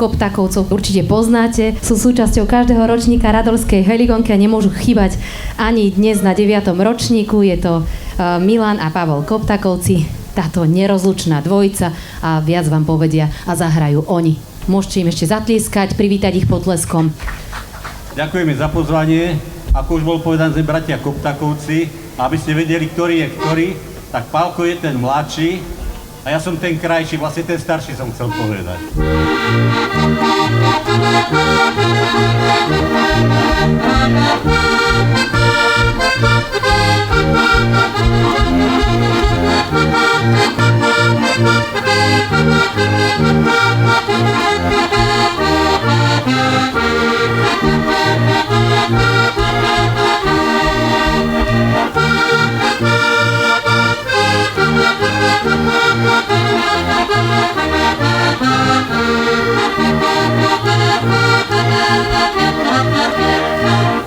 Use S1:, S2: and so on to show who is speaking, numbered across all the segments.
S1: Koptakovcov určite poznáte. Sú súčasťou každého ročníka Radolskej heligonky a nemôžu chýbať ani dnes na 9. ročníku. Je to Milan a Pavol Koptakovci, táto nerozlučná dvojica a viac vám povedia a zahrajú oni. Môžete im ešte zatlieskať, privítať ich potleskom.
S2: Ďakujeme za pozvanie. Ako už bol povedané, sme bratia Koptakovci. Aby ste vedeli, ktorý je ktorý, tak Pálko je ten mladší a ja som ten krajší, vlastne ten starší som chcel povedať.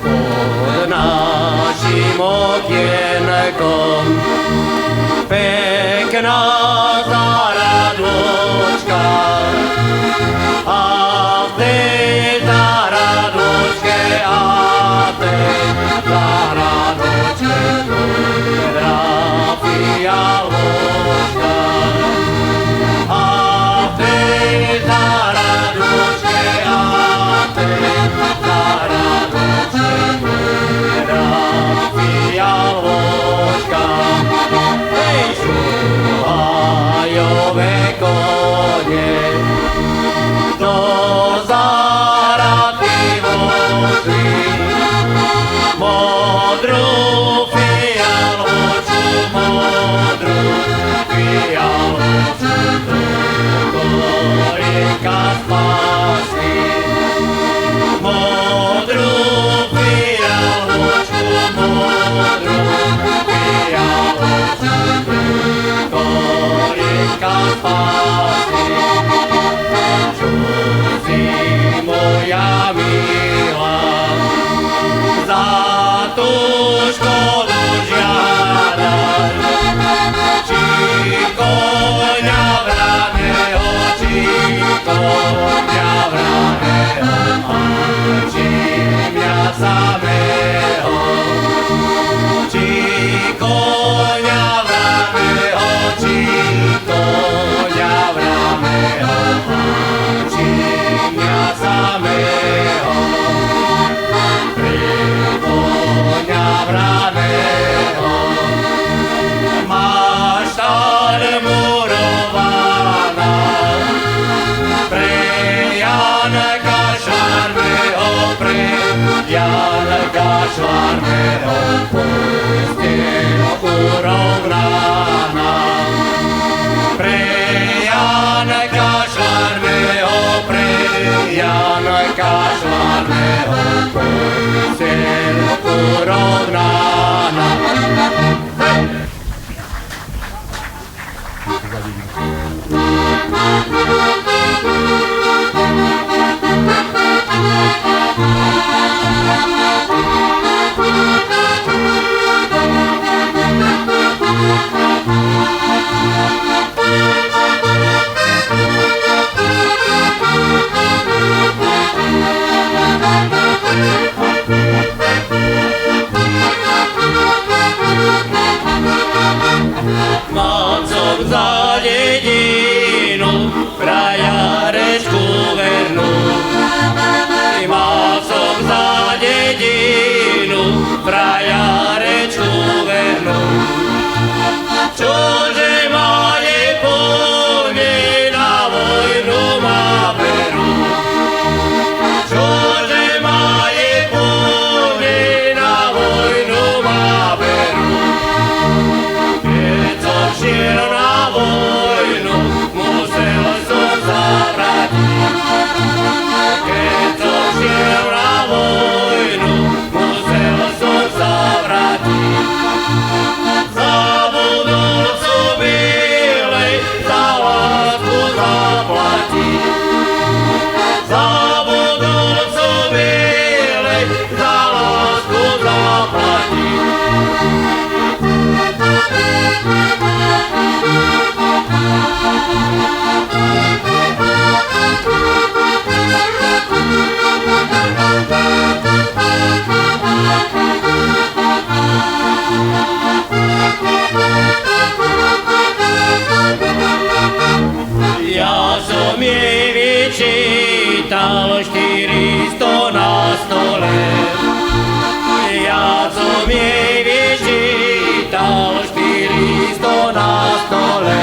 S3: Pod našim okienkom pekná tá radôčka a v tej tá radôčke a v tej tá radôčke trafia ložka a v tej tá radôčke a v tej tá radôčke trafia ložka. Hej, šuhajové kone do záradky vozí modrú fialočku, modrú fialočku do korika spásy. Modrú fialočku, modrú fialočku do korika spásy. Čuzi moja milá, za tú školu žiadať, či koňa vraného, či koňa vraného, a či mňa samého, či koňa vraného, či koňa vraného, a či mňa samého. Koňa vraného máš štál murovaná, pre Janka Švarného, pre Janka Švarného postel urovnaná. Pre Janka Švarného, pre Janka Švarného postel urovnaná. vyčítal 400 na stole. Ja som jej vyčítal 400 na stole.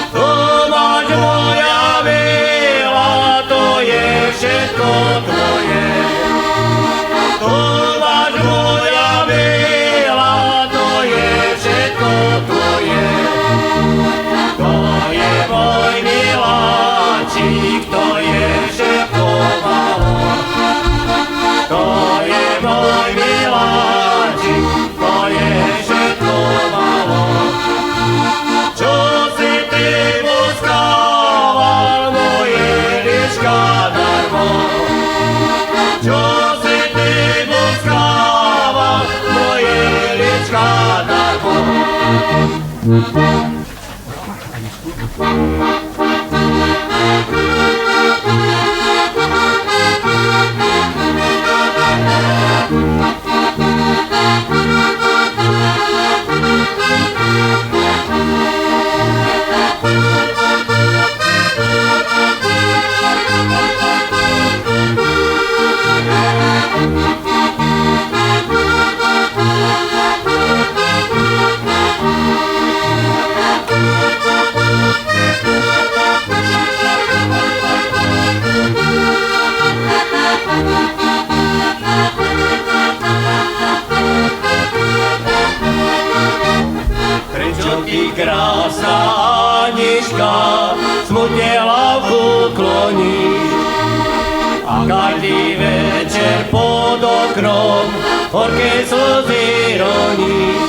S3: To máš moja milá, to je všetko tvoje. To máš moja milá, to je všetko tvoje. To je môj miláčik, to je všetko malo. To je môj miláčik, to je všetko malo. Čo si ty boskával, moje liečka darmo? Čo si ty boskával, moje liečka darmo? Prečo ty, krásna Anička, smutne hlavku kloníš? A každý večer pod oknom horké slzy roníš.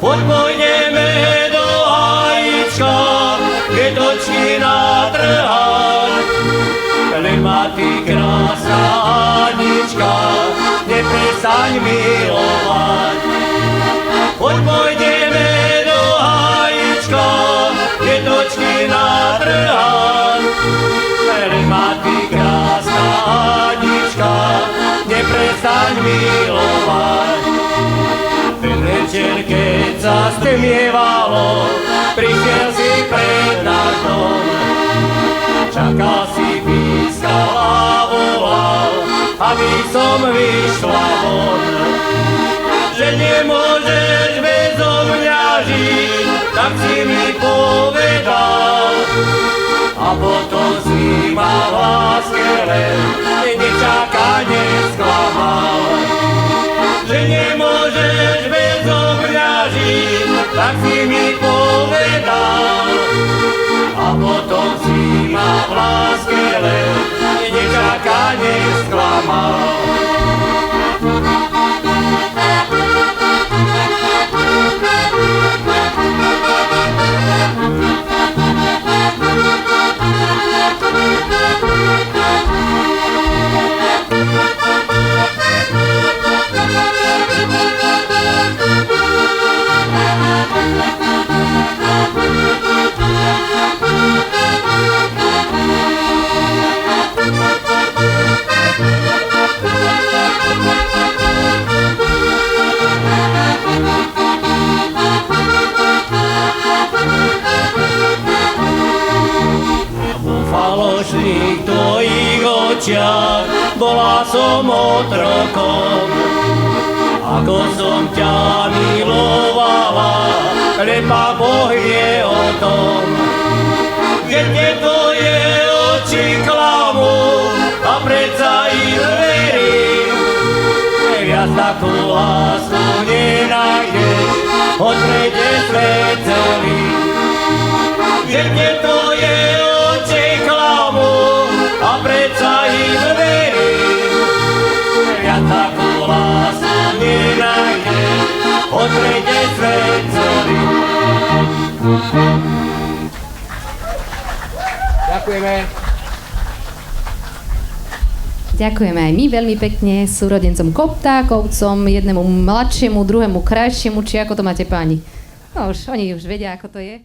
S3: Poď pôjdeme do hajíčka, květočky natrhať. Len ma ty, krásna Anička, neprestaň milovať. Poď pôjdeme do hajíčka, květočky natrhať. Len ma ty, krásna Anička, neprestaň milovať. Ten večer, keď sa stemievalo, prišiel si pred náš dom. Čakal si, pískal a volal, aby som vyšla von. Že nemôžeš bezo mňa žiť, tak si mi povedal. A potom si ma v láske len nečakane sklamal. Že nemôžeš bezo mňa žiť, tak si mi povedal. A potom si ma v láske len nečakane sklamal. Falošných tvojich očiach bola som otrokom. Ako som ťa milovala, lepa Boh vie o tom. Keď mne tvoje oči klamú a predsa im verím, viac takú lásku nenájdeš, hoď prejde svet celý. Keď mne tvoje oči klamú a predsa im verím, viac takú lásku nenájdeš, hoď prejde svet celý. Ďakujeme.
S1: Ďakujeme aj my veľmi pekne súrodencom Koptákovcom, jednému mladšiemu, druhému krajšiemu, či ako to máte páni? No už, oni už vedia, ako to je.